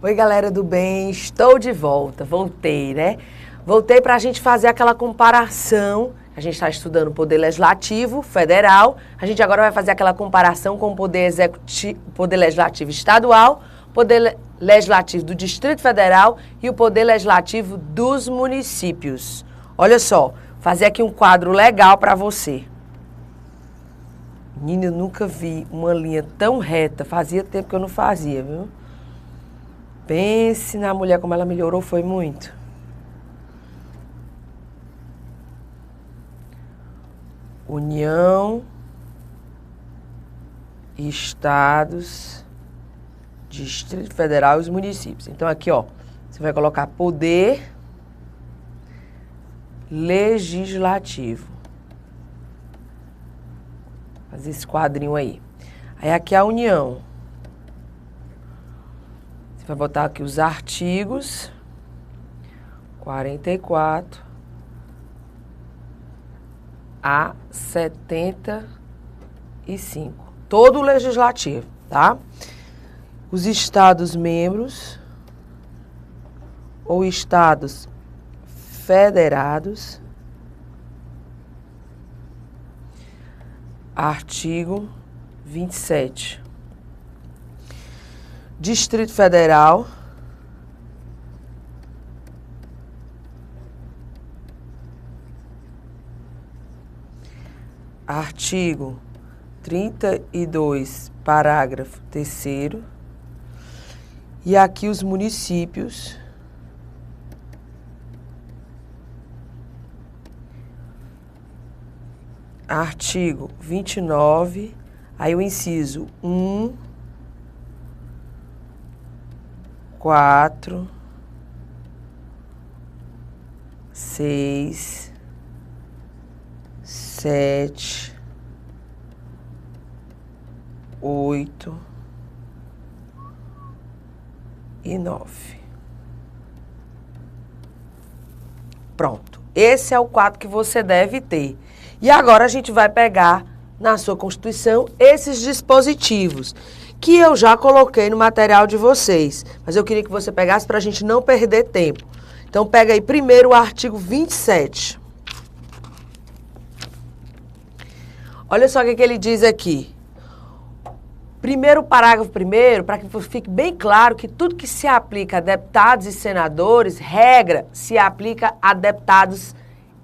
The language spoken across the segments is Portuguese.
Oi, galera do bem, estou de volta, voltei, né? Voltei para a gente fazer aquela comparação. A gente está estudando o Poder Legislativo Federal, a gente agora vai fazer aquela comparação com o Poder Legislativo Estadual, Poder Legislativo do Distrito Federal e o Poder Legislativo dos municípios. Olha só, fazer aqui um quadro legal para você. Menina, eu nunca vi uma linha tão reta, fazia tempo que eu não fazia, viu? Pense na mulher como ela melhorou, foi muito. União, Estados, Distrito Federal e os municípios. Então aqui, ó, você vai colocar Poder Legislativo. Fazer esse quadrinho aí. Aí aqui a União. Você vai botar aqui os artigos 44 a 75. Todo o legislativo, tá? Os estados membros ou estados federados. Artigo 27. Distrito Federal. Artigo 32, parágrafo 3º. E aqui os municípios. Artigo 29, aí o inciso 1, 4, 6, 7, 8 e 9. Pronto. Esse é o quadro que você deve ter. E agora a gente vai pegar na sua Constituição esses dispositivos que eu já coloquei no material de vocês. Mas eu queria que você pegasse para a gente não perder tempo. Então pega aí primeiro o artigo 27. Olha só o que ele diz aqui. Primeiro parágrafo primeiro, para que fique bem claro que tudo que se aplica a deputados e senadores, regra, se aplica a deputados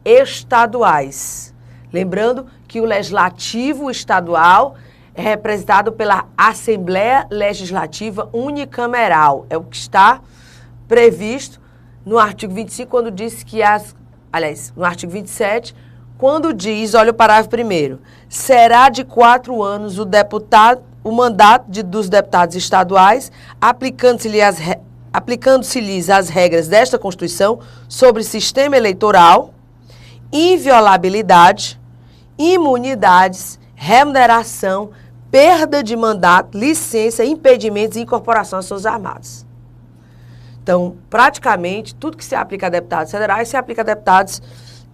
estaduais. Lembrando que o Legislativo Estadual é representado pela Assembleia Legislativa Unicameral. É o que está previsto no artigo 25, quando diz que no artigo 27, quando diz, olha o parágrafo primeiro, será de 4 anos o mandato dos deputados estaduais, aplicando-se-lhes as regras desta Constituição sobre sistema eleitoral, inviolabilidade, imunidades, remuneração, perda de mandato, licença, impedimentos e incorporação às Forças Armadas. Então, praticamente, tudo que se aplica a deputados federais se aplica a deputados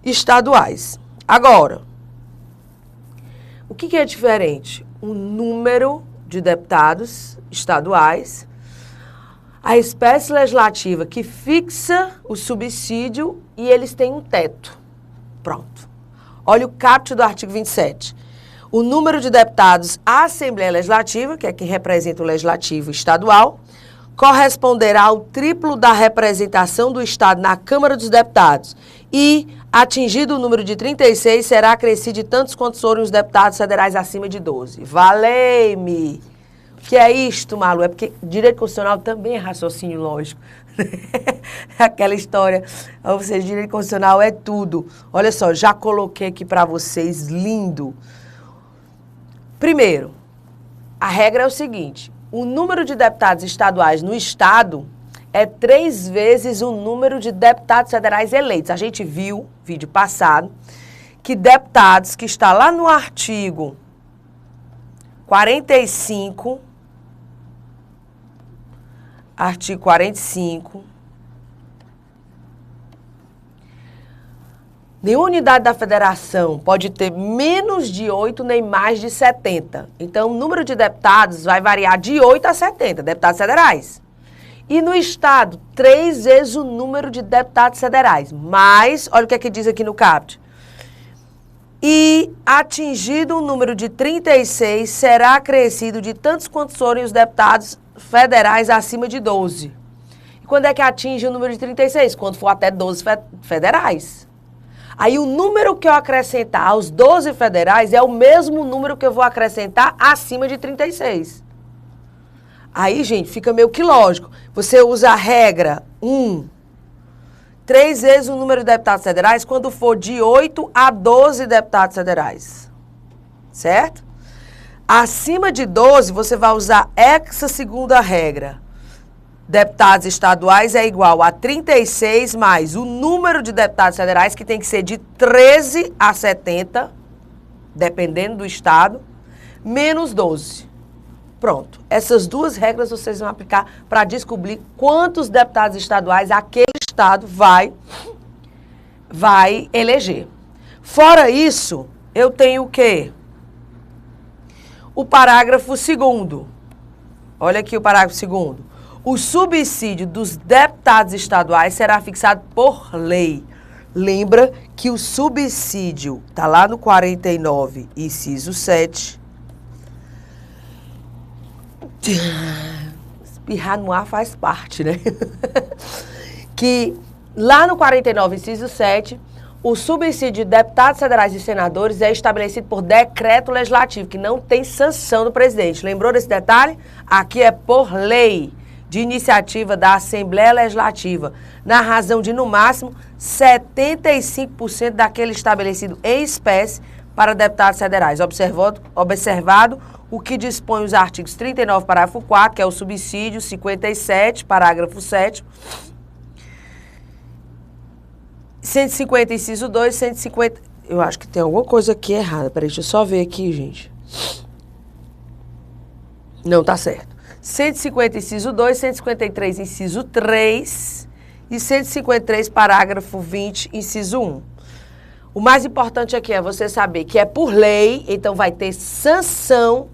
estaduais. Agora, o que é diferente? O número de deputados estaduais, a espécie legislativa que fixa o subsídio e eles têm um teto. Pronto. Olha o caput do artigo 27. O número de deputados à Assembleia Legislativa, que é quem representa o Legislativo Estadual, corresponderá ao triplo da representação do Estado na Câmara dos Deputados e, atingido o número de 36, será acrescido de tantos quantos forem os deputados federais acima de 12. Valei-me! O que é isto, Malu? É porque direito constitucional também é raciocínio lógico. Aquela história, ou seja, direito constitucional é tudo. Olha só, já coloquei aqui para vocês, lindo. Primeiro, a regra é o seguinte, o número de deputados estaduais no Estado é 3 vezes o número de deputados federais eleitos. A gente viu, vídeo passado, que deputados que está lá no artigo 45, artigo 45, nenhuma unidade da federação pode ter menos de 8 nem mais de 70. Então, o número de deputados vai variar de 8 a 70, deputados federais. E no Estado, 3 vezes o número de deputados federais. Mas, olha o que é que diz aqui no caput. E, atingido o número de 36, será acrescido de tantos quantos forem os deputados federais acima de 12. E quando é que atinge o número de 36? Quando for até 12 federais. Aí o número que eu acrescentar aos 12 federais é o mesmo número que eu vou acrescentar acima de 36. Aí, gente, fica meio que lógico. Você usa a regra 3 vezes o número de deputados federais quando for de 8 a 12 deputados federais. Certo? Acima de 12, você vai usar essa segunda regra. Deputados estaduais é igual a 36 mais o número de deputados federais, que tem que ser de 13 a 70, dependendo do estado, menos 12. Pronto. Essas duas regras vocês vão aplicar para descobrir quantos deputados estaduais aquele estado vai eleger. Fora isso, eu tenho o quê? O parágrafo 2º. Olha aqui o parágrafo 2º. O subsídio dos deputados estaduais será fixado por lei. Lembra que o subsídio está lá no 49, inciso 7. Espirrar no ar faz parte, né? Que lá no 49, inciso 7, o subsídio de deputados federais e senadores é estabelecido por decreto legislativo, que não tem sanção do presidente. Lembrou desse detalhe? Aqui é por lei de iniciativa da Assembleia Legislativa, na razão de, no máximo, 75% daquele estabelecido em espécie para deputados federais. Observado o que dispõe os artigos 39, parágrafo 4, que é o subsídio, 57, parágrafo 7, 150, inciso 2, 150... Eu acho que tem alguma coisa aqui errada. Peraí, deixa eu só ver aqui, gente. Não, tá certo. 150, inciso 2, 153, inciso 3 e 153, parágrafo 20, inciso 1. O mais importante aqui é você saber que é por lei, então vai ter sanção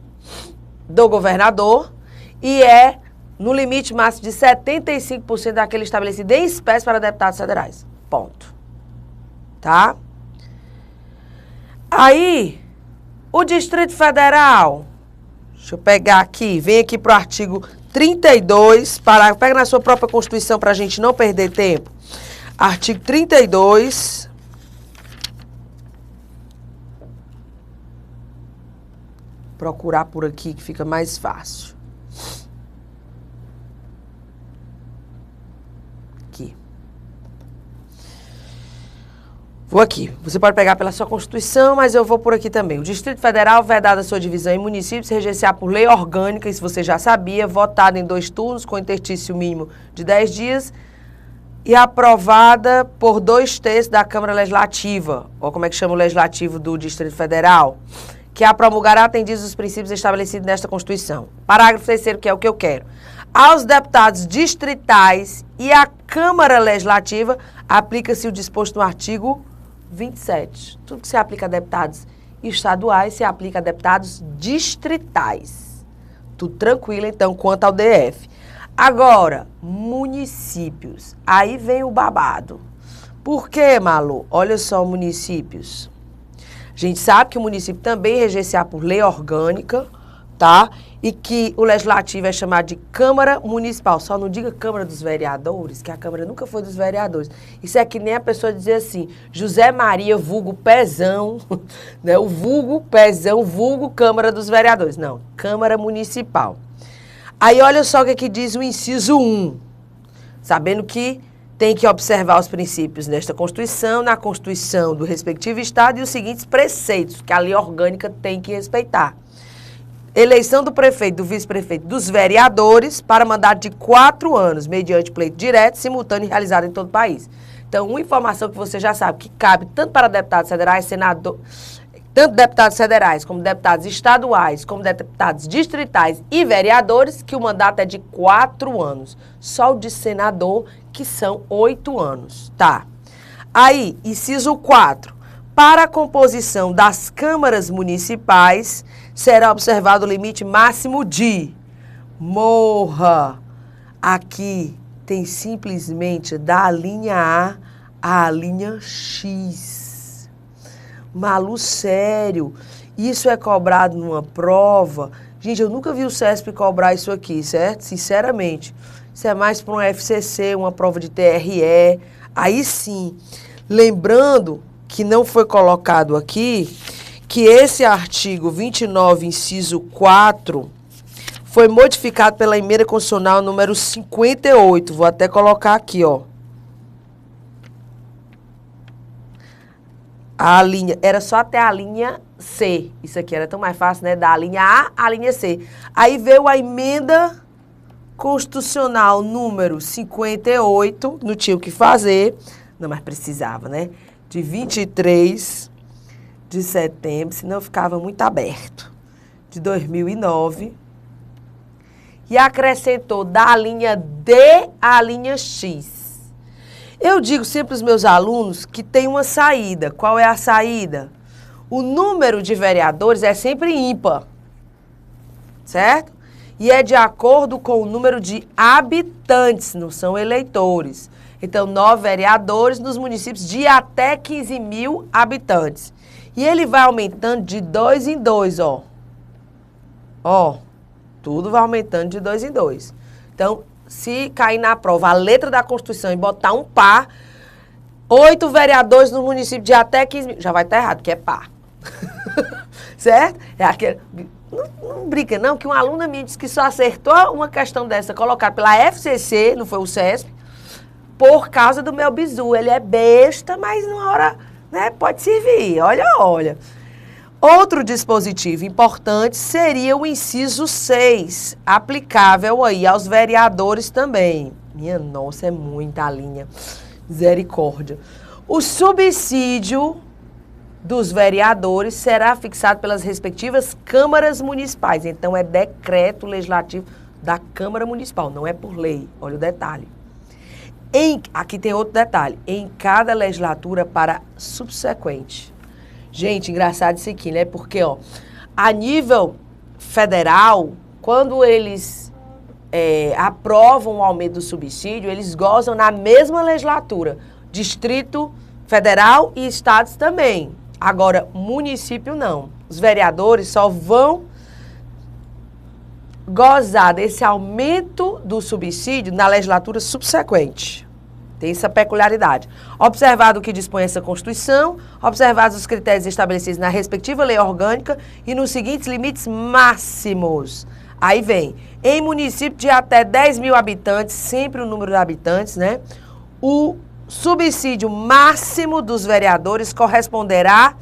do governador e é no limite máximo de 75% daquele estabelecido em espécie para deputados federais. Ponto. Tá? Aí, o Distrito Federal, deixa eu pegar aqui, vem aqui para o artigo 32, pega na sua própria Constituição para a gente não perder tempo. Artigo 32... Procurar por aqui que fica mais fácil. Aqui. Vou aqui. Você pode pegar pela sua Constituição, mas eu vou por aqui também. O Distrito Federal, vedada a sua divisão em municípios, regenciar por lei orgânica, isso você já sabia, votada em 2 turnos, com interstício mínimo de 10 dias, e aprovada por 2/3 da Câmara Legislativa, ou como é que chama o Legislativo do Distrito Federal, que a promulgará atendidos os princípios estabelecidos nesta Constituição. Parágrafo 3º, que é o que eu quero. Aos deputados distritais e à Câmara Legislativa, aplica-se o disposto no artigo 27. Tudo que se aplica a deputados estaduais, se aplica a deputados distritais. Tudo tranquilo, então, quanto ao DF. Agora, municípios. Aí vem o babado. Por quê, Malu? Olha só, municípios. A gente sabe que o município também é regenciar por lei orgânica, tá? E que o legislativo é chamado de Câmara Municipal. Só não diga Câmara dos Vereadores, que a Câmara nunca foi dos vereadores. Isso é que nem a pessoa dizer assim, José Maria, vulgo Pezão, né? O vulgo Pezão, vulgo Câmara dos Vereadores. Não, Câmara Municipal. Aí olha só o que aqui diz o inciso 1. Sabendo que tem que observar os princípios nesta Constituição, na Constituição do respectivo Estado e os seguintes preceitos que a lei orgânica tem que respeitar. Eleição do prefeito, do vice-prefeito, dos vereadores para mandato de 4 anos, mediante pleito direto, simultâneo e realizado em todo o país. Então, uma informação que você já sabe, que cabe tanto para deputados federais, tanto deputados federais, como deputados estaduais, como deputados distritais e vereadores, que o mandato é de 4 anos. Só o de senador, que são 8 anos, tá? Aí, inciso 4. Para a composição das câmaras municipais, será observado o limite máximo de morra. Aqui tem simplesmente da linha A à linha X. Malu, sério, isso é cobrado numa prova? Gente, eu nunca vi o CESP cobrar isso aqui, certo? Sinceramente. Isso é mais para um FCC, uma prova de TRE. Aí sim, lembrando que não foi colocado aqui, que esse artigo 29, inciso 4, foi modificado pela emenda constitucional número 58. Vou até colocar aqui, ó. A linha, era só até a linha C. Isso aqui era tão mais fácil, né? Da linha A à linha C. Aí veio a emenda constitucional número 58, não tinha o que fazer, não, mas precisava, né? De 23 de setembro, senão ficava muito aberto, de 2009, e acrescentou da linha D à linha X. Eu digo sempre aos meus alunos que tem uma saída. Qual é a saída? O número de vereadores é sempre ímpar, certo? E é de acordo com o número de habitantes, não são eleitores. Então, 9 vereadores nos municípios de até 15 mil habitantes. E ele vai aumentando de 2 em 2, ó. Ó, tudo vai aumentando de 2 em 2. Então, se cair na prova a letra da Constituição e botar um par, 8 vereadores no município de até 15 mil, já vai estar errado, porque é par. Certo? É aquele... Não brinca não, que uma aluna minha disse que só acertou uma questão dessa colocada pela FCC, não foi o CESP, por causa do meu bizu. Ele é besta, mas numa hora, né, pode servir. Olha, olha. Outro dispositivo importante seria o inciso 6, aplicável aí aos vereadores também. Minha nossa, é muita linha. Misericórdia. O subsídio dos vereadores será fixado pelas respectivas câmaras municipais. Então, é decreto legislativo da Câmara Municipal, não é por lei. Olha o detalhe. Aqui tem outro detalhe. Em cada legislatura para subsequente. Gente, engraçado isso aqui, né? Porque, ó, a nível federal, quando eles aprovam o aumento do subsídio, eles gozam na mesma legislatura. Distrito Federal e estados também. Agora, município não. Os vereadores só vão gozar desse aumento do subsídio na legislatura subsequente. Tem essa peculiaridade. Observado o que dispõe essa Constituição, observados os critérios estabelecidos na respectiva lei orgânica e nos seguintes limites máximos. Aí vem, em município de até 10 mil habitantes, sempre o número de habitantes, né? O subsídio máximo dos vereadores corresponderá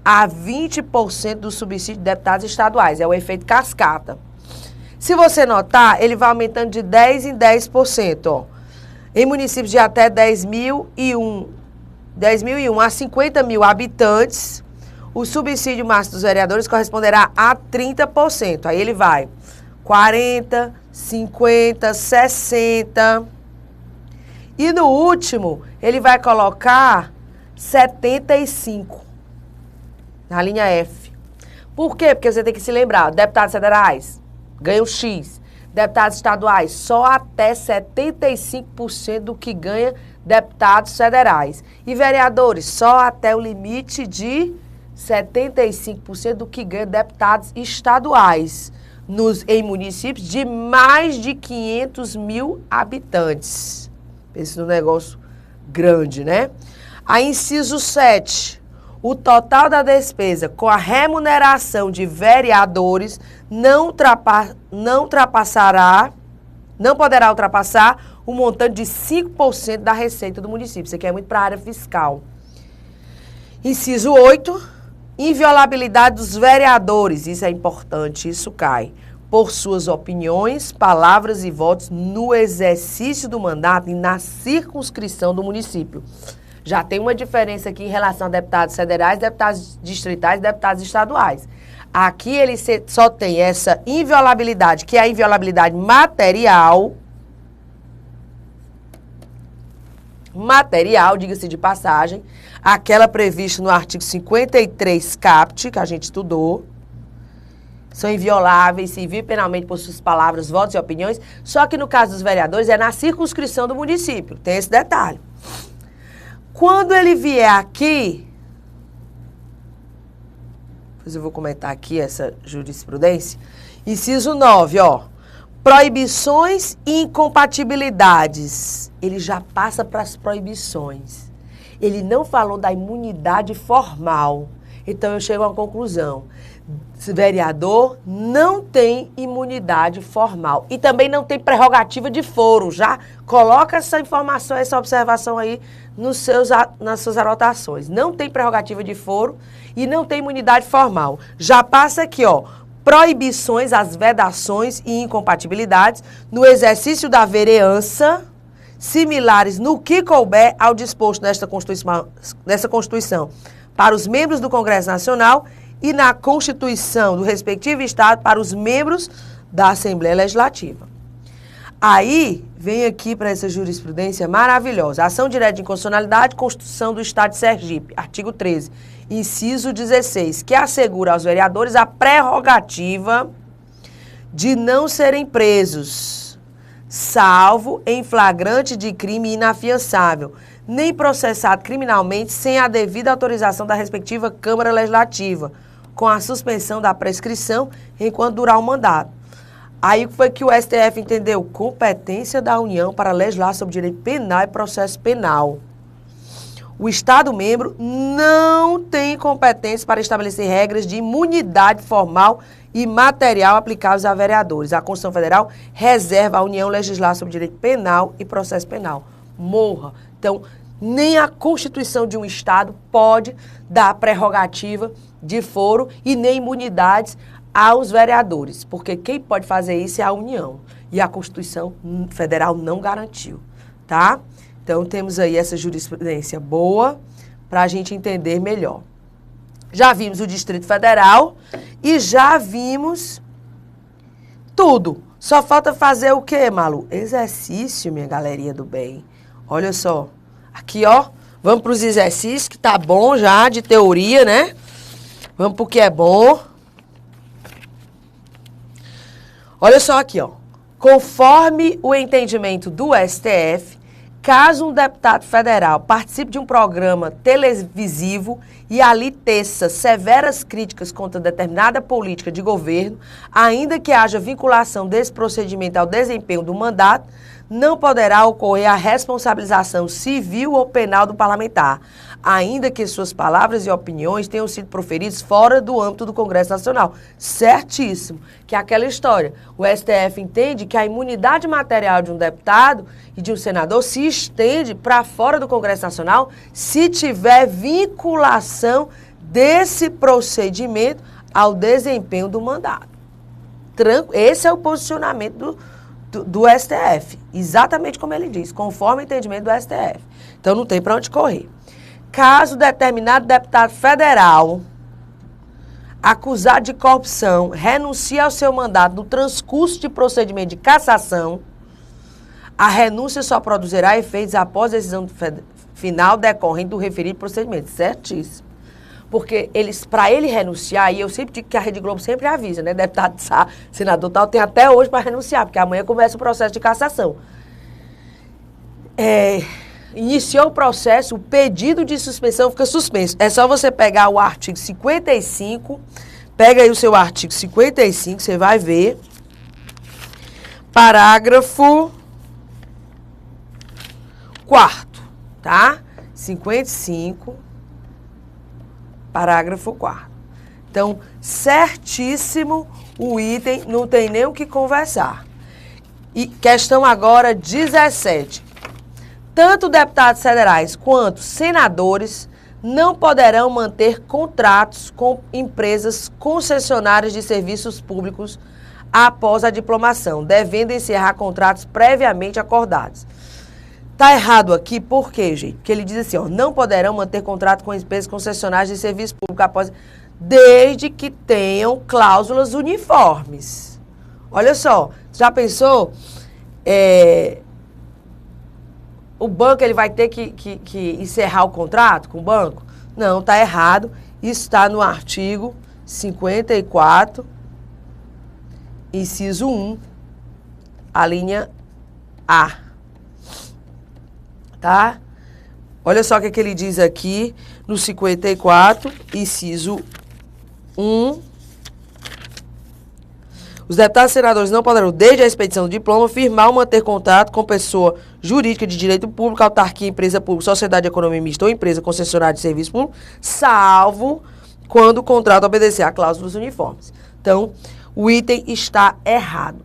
a 20% do subsídio de deputados estaduais. É o efeito cascata. Se você notar, ele vai aumentando de 10 em 10%. Ó. Em municípios de até 10.001 a 50 mil habitantes, o subsídio máximo dos vereadores corresponderá a 30%. Aí ele vai 40, 50, 60... E no último, ele vai colocar 75, na linha F. Por quê? Porque você tem que se lembrar, deputados federais ganham X, deputados estaduais só até 75% do que ganha deputados federais. E vereadores só até o limite de 75% do que ganha deputados estaduais em municípios de mais de 500 mil habitantes. Pense num negócio grande, né? Aí, inciso 7. O total da despesa com a remuneração de vereadores não poderá ultrapassar o montante de 5% da receita do município. Isso aqui é muito para a área fiscal. Inciso 8. Inviolabilidade dos vereadores. Isso é importante, isso cai. Por suas opiniões, palavras e votos no exercício do mandato e na circunscrição do município. Já tem uma diferença aqui em relação a deputados federais, deputados distritais e deputados estaduais. Aqui ele só tem essa inviolabilidade, que é a inviolabilidade material. Material, diga-se de passagem, aquela prevista no artigo 53 caput, que a gente estudou. são invioláveis, civil e penalmente por suas palavras, votos e opiniões, só que no caso dos vereadores é na circunscrição do município, tem esse detalhe. Quando ele vier aqui, depois eu vou comentar aqui essa jurisprudência, inciso 9, ó, proibições e incompatibilidades, ele já passa para as proibições. Ele não falou da imunidade formal, então eu chego a uma conclusão. Vereador não tem imunidade formal e também não tem prerrogativa de foro. Já coloca essa informação, essa observação aí nas suas anotações. Não tem prerrogativa de foro e não tem imunidade formal. Já passa aqui, ó, proibições, as vedações e incompatibilidades no exercício da vereança, similares no que couber ao disposto nesta Constituição para os membros do Congresso Nacional e na Constituição do respectivo Estado para os membros da Assembleia Legislativa. Aí, vem aqui para essa jurisprudência maravilhosa. Ação direta de inconstitucionalidade, Constituição do Estado de Sergipe, artigo 13, inciso 16, que assegura aos vereadores a prerrogativa de não serem presos, salvo em flagrante de crime inafiançável, nem processado criminalmente sem a devida autorização da respectiva Câmara Legislativa, com a suspensão da prescrição enquanto durar o mandato. Aí foi que o STF entendeu competência da União para legislar sobre direito penal e processo penal. O Estado-membro não tem competência para estabelecer regras de imunidade formal e material aplicáveis a vereadores. A Constituição Federal reserva à União legislar sobre direito penal e processo penal. Morra. Então, nem a Constituição de um Estado pode dar prerrogativa de foro e nem imunidades aos vereadores, porque quem pode fazer isso é a União, e a Constituição Federal não garantiu, tá? Então, temos aí essa jurisprudência boa para a gente entender melhor. Já vimos o Distrito Federal e já vimos tudo. Só falta fazer o quê, Malu? Exercício, minha galerinha do bem. Olha só, aqui, ó, vamos para os exercícios, que tá bom já, de teoria, né? Vamos para o que é bom. Olha só aqui, ó. Conforme o entendimento do STF, caso um deputado federal participe de um programa televisivo e ali teça severas críticas contra determinada política de governo, ainda que haja vinculação desse procedimento ao desempenho do mandato, não poderá ocorrer a responsabilização civil ou penal do parlamentar, ainda que suas palavras e opiniões tenham sido proferidas fora do âmbito do Congresso Nacional. Certíssimo, que é aquela história. O STF entende que a imunidade material de um deputado e de um senador se estende para fora do Congresso Nacional se tiver vinculação desse procedimento ao desempenho do mandato. Esse é o posicionamento do STF, exatamente como ele diz, conforme o entendimento do STF. Então não tem para onde correr. Caso determinado deputado federal acusado de corrupção renuncie ao seu mandato no transcurso de procedimento de cassação, a renúncia só produzirá efeitos após a decisão final decorrente do referido procedimento. Certíssimo. Porque para ele renunciar, e eu sempre digo que a Rede Globo sempre avisa, né? Deputado, senador tal, tem até hoje para renunciar, porque amanhã começa o processo de cassação. Iniciou o processo, o pedido de suspensão fica suspenso. É só você pegar o artigo 55, pega aí o seu artigo 55, você vai ver. Parágrafo 4º, tá? 55, parágrafo 4º. Então, certíssimo o item, não tem nem o que conversar. E questão agora 17. Tanto deputados federais quanto senadores não poderão manter contratos com empresas concessionárias de serviços públicos após a diplomação, devendo encerrar contratos previamente acordados. Tá errado aqui, por quê, gente? Porque ele diz assim, ó, não poderão manter contrato com empresas concessionárias de serviço público após, desde que tenham cláusulas uniformes. Olha só, já pensou? O banco ele vai ter que encerrar o contrato com o banco? Não, tá errado. Isso está no artigo 54, inciso 1, a linha A. Tá? Olha só o que ele diz aqui no 54, inciso 1. Os deputados e senadores não poderão, desde a expedição do diploma, firmar ou manter contato com pessoa jurídica de direito público, autarquia, empresa pública, sociedade de economia mista ou empresa concessionária de serviço público, salvo quando o contrato obedecer a cláusulas uniformes. Então, o item está errado.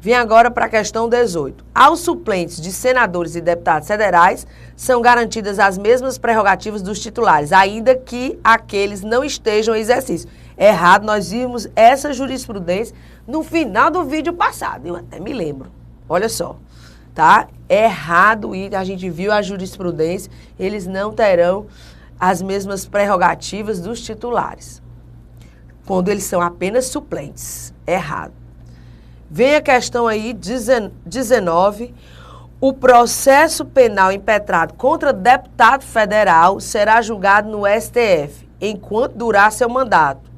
Vem agora para a questão 18. Aos suplentes de senadores e deputados federais são garantidas as mesmas prerrogativas dos titulares, ainda que aqueles não estejam em exercício. Errado, nós vimos essa jurisprudência no final do vídeo passado, eu até me lembro. Olha só, tá? Errado, e a gente viu a jurisprudência, eles não terão as mesmas prerrogativas dos titulares, quando eles são apenas suplentes. Errado. Vem a questão aí, 19. O processo penal impetrado contra deputado federal será julgado no STF, enquanto durar seu mandato,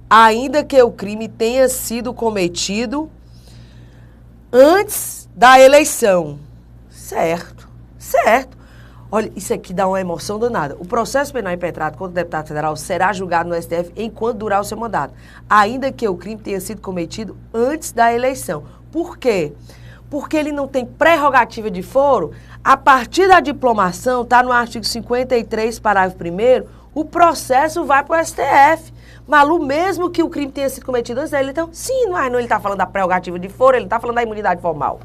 ainda que o crime tenha sido cometido antes da eleição. Certo, certo. Olha, isso aqui dá uma emoção danada. O processo penal impetrado contra o deputado federal será julgado no STF enquanto durar o seu mandato, ainda que o crime tenha sido cometido antes da eleição. Por quê? Porque ele não tem prerrogativa de foro. A partir da diplomação, está no artigo 53, parágrafo 1º, o processo vai para o STF. Malu, mesmo que o crime tenha sido cometido antes da eleição, sim, não ele está falando da prerrogativa de foro, ele está falando da imunidade formal.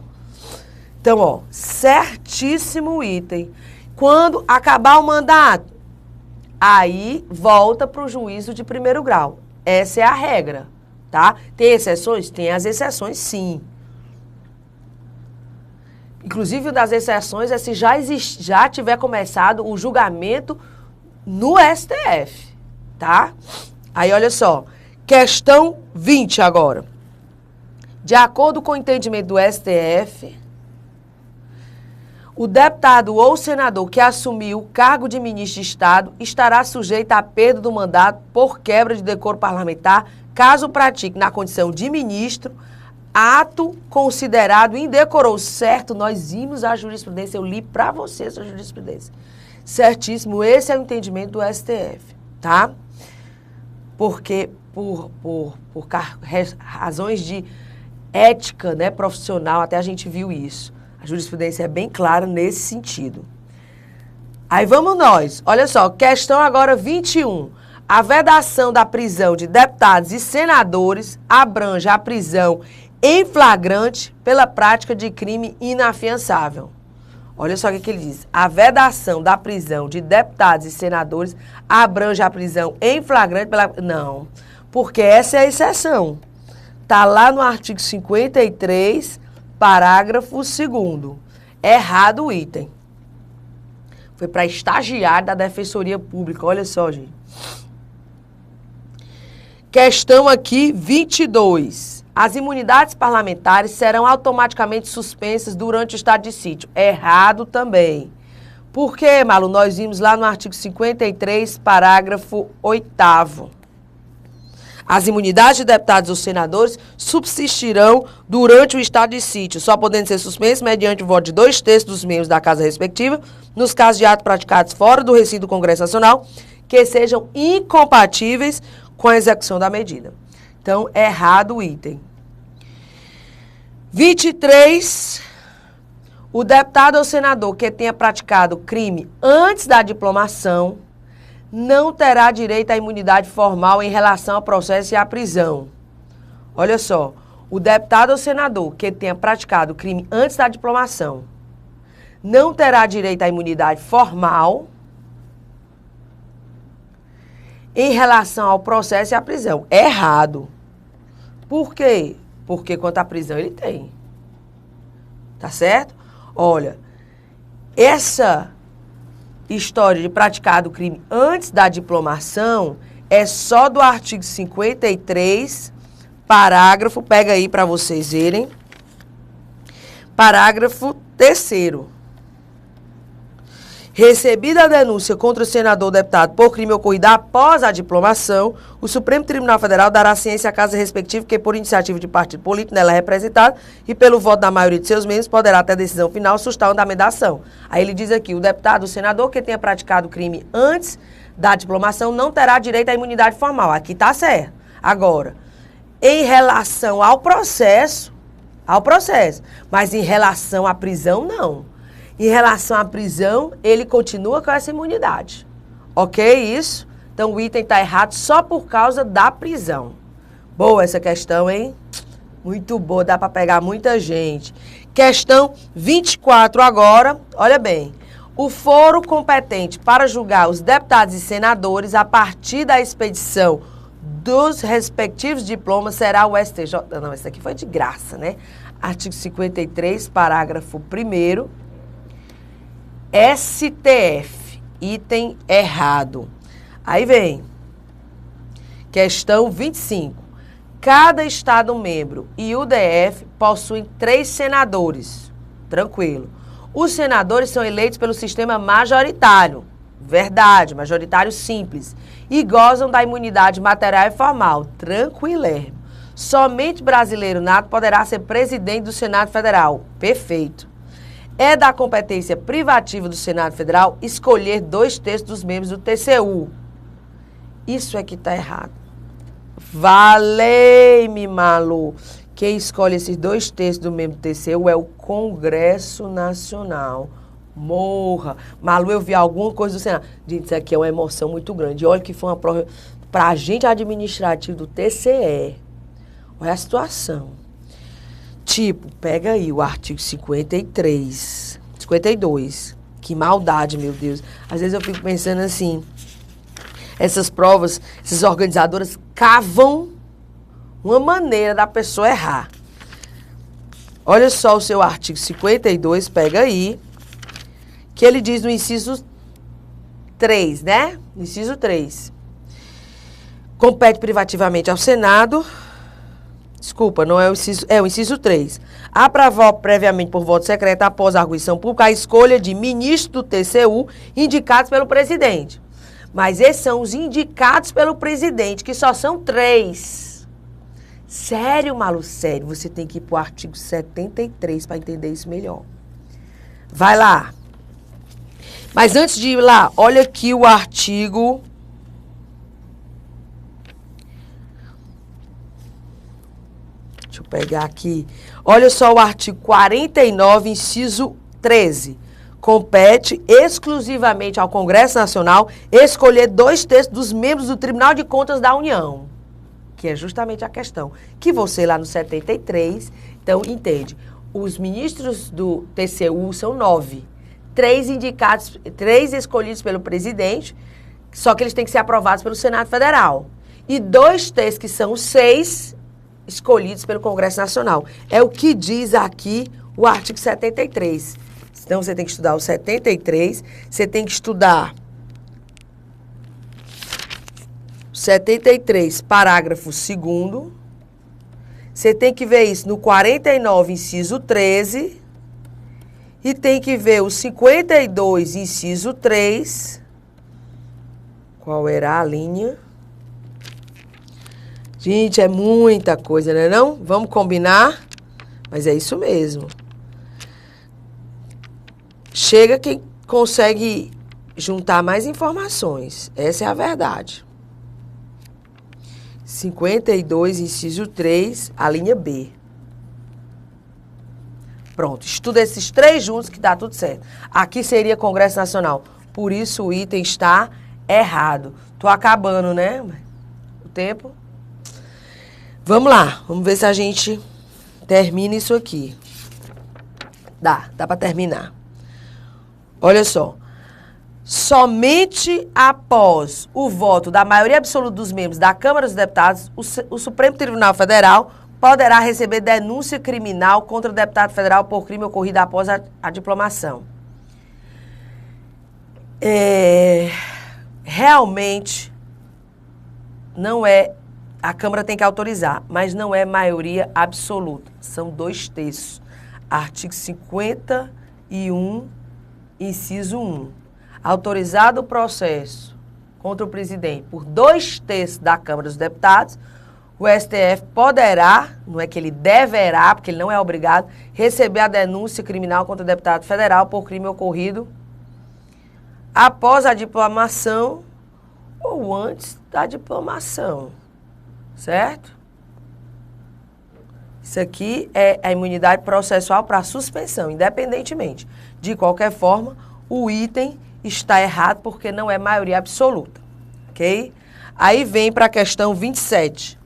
Então, ó, certíssimo item. Quando acabar o mandato, aí volta para o juízo de primeiro grau. Essa é a regra, tá? Tem exceções? Tem as exceções, sim. Inclusive, das exceções é se já tiver começado o julgamento no STF, tá? Aí, olha só, questão 20 agora. De acordo com o entendimento do STF, o deputado ou senador que assumiu o cargo de ministro de Estado estará sujeito à perda do mandato por quebra de decoro parlamentar, caso pratique na condição de ministro ato considerado indecoroso. Certo, nós vimos a jurisprudência, eu li para vocês a jurisprudência. Certíssimo, esse é o entendimento do STF, tá? Porque por razões de ética, né, profissional, até a gente viu isso. A jurisprudência é bem clara nesse sentido. Aí vamos nós. Olha só, questão agora 21. A vedação da prisão de deputados e senadores abrange a prisão em flagrante pela prática de crime inafiançável. Olha só o que ele diz. A vedação da prisão de deputados e senadores abrange a prisão em flagrante pela... Não, porque essa é a exceção. Está lá no artigo 53, parágrafo 2º. Errado o item. Foi para estagiário da Defensoria Pública. Olha só, gente. Questão aqui 22. As imunidades parlamentares serão automaticamente suspensas durante o estado de sítio. Errado também. Por quê, Malu? Nós vimos lá no artigo 53, parágrafo 8º. As imunidades de deputados ou senadores subsistirão durante o estado de sítio, só podendo ser suspensas mediante o voto de 2/3 dos membros da casa respectiva, nos casos de atos praticados fora do recinto do Congresso Nacional, que sejam incompatíveis com a execução da medida. Então, errado o item. 23. O deputado ou senador que tenha praticado crime antes da diplomação não terá direito à imunidade formal em relação ao processo e à prisão. Olha só, o deputado ou senador que tenha praticado crime antes da diplomação não terá direito à imunidade formal em relação ao processo e à prisão. Errado. Por quê? Porque quanto à prisão ele tem. Tá certo? Olha, essa história de praticado crime antes da diplomação é só do artigo 53, parágrafo, pega aí para vocês verem, parágrafo 3º. Recebida a denúncia contra o senador ou deputado por crime ocorrido após a diplomação, o Supremo Tribunal Federal dará ciência à casa respectiva que, por iniciativa de partido político nela representado e pelo voto da maioria de seus membros, poderá, até a decisão final, sustar o andamento da ação. Aí ele diz aqui, o deputado, o senador que tenha praticado o crime antes da diplomação não terá direito à imunidade formal. Aqui está certo. Agora, em relação ao processo, mas em relação à prisão, não. Em relação à prisão, ele continua com essa imunidade. Ok, isso? Então, o item está errado só por causa da prisão. Boa essa questão, hein? Muito boa, dá para pegar muita gente. Questão 24 agora, olha bem. O foro competente para julgar os deputados e senadores a partir da expedição dos respectivos diplomas será o STJ. Não, esse aqui foi de graça, né? Artigo 53, parágrafo 1º. STF, item errado. Aí vem, questão 25. Cada Estado-membro e o DF possuem 3 senadores. Tranquilo. Os senadores são eleitos pelo sistema majoritário. Verdade, majoritário simples. E gozam da imunidade material e formal. Tranquilérrimo. Somente brasileiro nato poderá ser presidente do Senado Federal. Perfeito. É da competência privativa do Senado Federal escolher 2/3 dos membros do TCU. Isso é que está errado. Valei-me, Malu. Quem escolhe esses 2/3 do membro do TCU é o Congresso Nacional. Morra. Malu, eu vi alguma coisa do Senado. Gente, isso aqui é uma emoção muito grande. Olha que foi uma prova para agente administrativo do TCE. Olha a situação. Tipo, pega aí o artigo 52. Que maldade, meu Deus. Às vezes eu fico pensando assim, essas provas, essas organizadoras cavam uma maneira da pessoa errar. Olha só o seu artigo 52, pega aí, que ele diz no inciso 3, né? Inciso 3. Compete privativamente ao Senado... Desculpa, não é o inciso 3. Aprovar previamente por voto secreto, após a arguição pública, a escolha de ministro do TCU indicados pelo presidente. Mas esses são os indicados pelo presidente, que só são 3. Sério, Malu? Sério, você tem que ir para o artigo 73 para entender isso melhor. Vai lá. Mas antes de ir lá, olha aqui o artigo... Deixa eu pegar aqui. Olha só o artigo 49, inciso 13. Compete exclusivamente ao Congresso Nacional escolher 2/3 dos membros do Tribunal de Contas da União. Que é justamente a questão. Que você lá no 73, então, entende. Os ministros do TCU são 9. 3 indicados, 3 escolhidos pelo presidente, só que eles têm que ser aprovados pelo Senado Federal. E 2/3, que são 6... escolhidos pelo Congresso Nacional. É o que diz aqui o artigo 73. Então, você tem que estudar o 73, você tem que estudar 73, parágrafo 2º. Você tem que ver isso no 49, inciso 13. E tem que ver o 52, inciso 3. Qual era a linha? Gente, é muita coisa, né não? Vamos combinar? Mas é isso mesmo. Chega quem consegue juntar mais informações. Essa é a verdade. 52, inciso 3, a linha B. Pronto, estuda esses 3 juntos que dá tudo certo. Aqui seria Congresso Nacional. Por isso o item está errado. Tô acabando, né? O tempo... Vamos lá, vamos ver se a gente termina isso aqui. Dá para terminar. Olha só. Somente após o voto da maioria absoluta dos membros da Câmara dos Deputados, o Supremo Tribunal Federal poderá receber denúncia criminal contra o deputado federal por crime ocorrido após a diplomação. Realmente não é... A Câmara tem que autorizar, mas não é maioria absoluta. São 2/3. Artigo 51, inciso 1. autorizado o processo contra o presidente por 2/3 da Câmara dos Deputados, o STF poderá, não é que ele deverá, porque ele não é obrigado, receber a denúncia criminal contra o deputado federal por crime ocorrido após a diplomação ou antes da diplomação, certo? Isso aqui é a imunidade processual para suspensão, independentemente. De qualquer forma, o item está errado porque não é maioria absoluta, ok? Aí vem para a questão 27.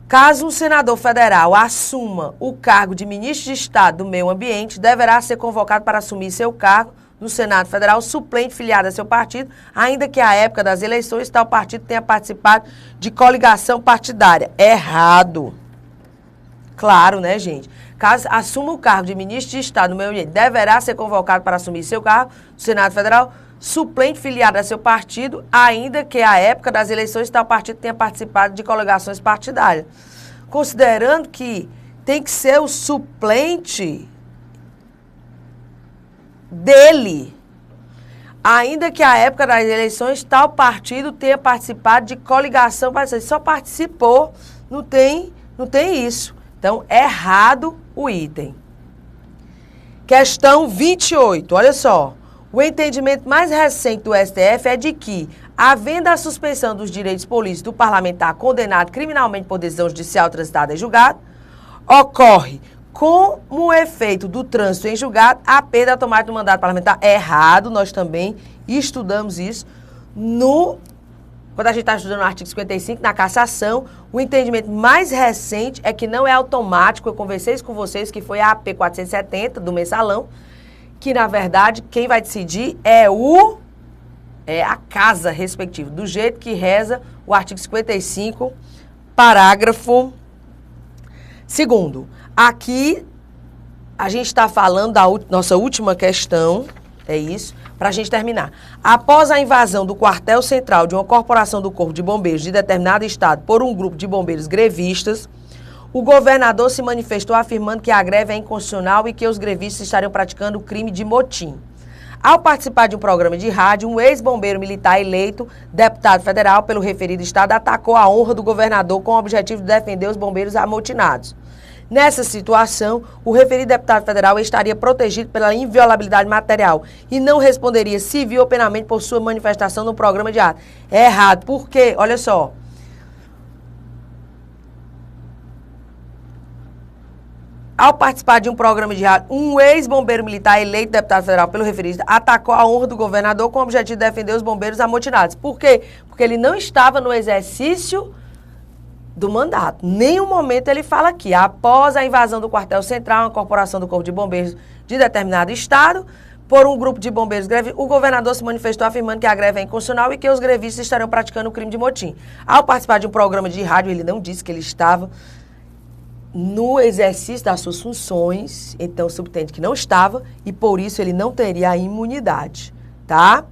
Caso um senador federal assuma o cargo de ministro de Estado do Meio Ambiente, deverá ser convocado para assumir seu cargo no Senado Federal suplente filiado a seu partido, ainda que à época das eleições tal partido tenha participado de coligação partidária. Errado. Claro, né, gente? Caso assuma o cargo de ministro de Estado do Meio Ambiente, deverá ser convocado para assumir seu cargo no Senado Federal suplente filiado a seu partido, ainda que à época das eleições tal partido tenha participado de coligações partidárias. Considerando que tem que ser o suplente dele, ainda que à época das eleições tal partido tenha participado de coligação partidária. Só participou, não tem isso. Então, errado o item. Questão 28, olha só. O entendimento mais recente do STF é de que, havendo a suspensão dos direitos políticos do parlamentar condenado criminalmente por decisão judicial transitada em julgado, ocorre, como efeito do trânsito em julgado, a perda automática do mandato parlamentar. Errado, nós também estudamos isso quando a gente está estudando o artigo 55, na cassação. O entendimento mais recente é que não é automático. Eu conversei isso com vocês, que foi a AP 470 do mensalão, que, na verdade, quem vai decidir é a casa respectiva, do jeito que reza o artigo 55, parágrafo 2º. Aqui, a gente está falando da nossa última questão, é isso, para a gente terminar. Após a invasão do quartel central de uma corporação do Corpo de Bombeiros de determinado estado por um grupo de bombeiros grevistas, o governador se manifestou afirmando que a greve é inconstitucional e que os grevistas estariam praticando o crime de motim. Ao participar de um programa de rádio, um ex-bombeiro militar eleito, deputado federal pelo referido estado, atacou a honra do governador com o objetivo de defender os bombeiros amotinados. Nessa situação, o referido deputado federal estaria protegido pela inviolabilidade material e não responderia civil ou penalmente por sua manifestação no programa de rádio. É errado, porque, olha só, ao participar de um programa de rádio, um ex-bombeiro militar eleito deputado federal pelo referido atacou a honra do governador com o objetivo de defender os bombeiros amotinados. Por quê? Porque ele não estava no exercício do mandato. Nenhum momento ele fala aqui. Após a invasão do quartel central, uma corporação do Corpo de Bombeiros de determinado estado, por um grupo de bombeiros greve, o governador se manifestou afirmando que a greve é inconstitucional e que os grevistas estariam praticando o crime de motim. Ao participar de um programa de rádio, ele não disse que ele estava no exercício das suas funções, então subtende que não estava e por isso ele não teria a imunidade, tá?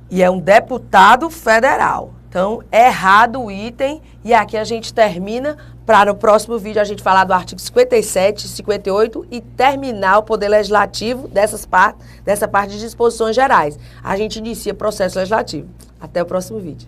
E é um deputado federal. Então, errado o item e aqui a gente termina para no próximo vídeo a gente falar do artigo 57, 58 e terminar o Poder Legislativo dessa parte de disposições gerais. A gente inicia processo legislativo. Até o próximo vídeo.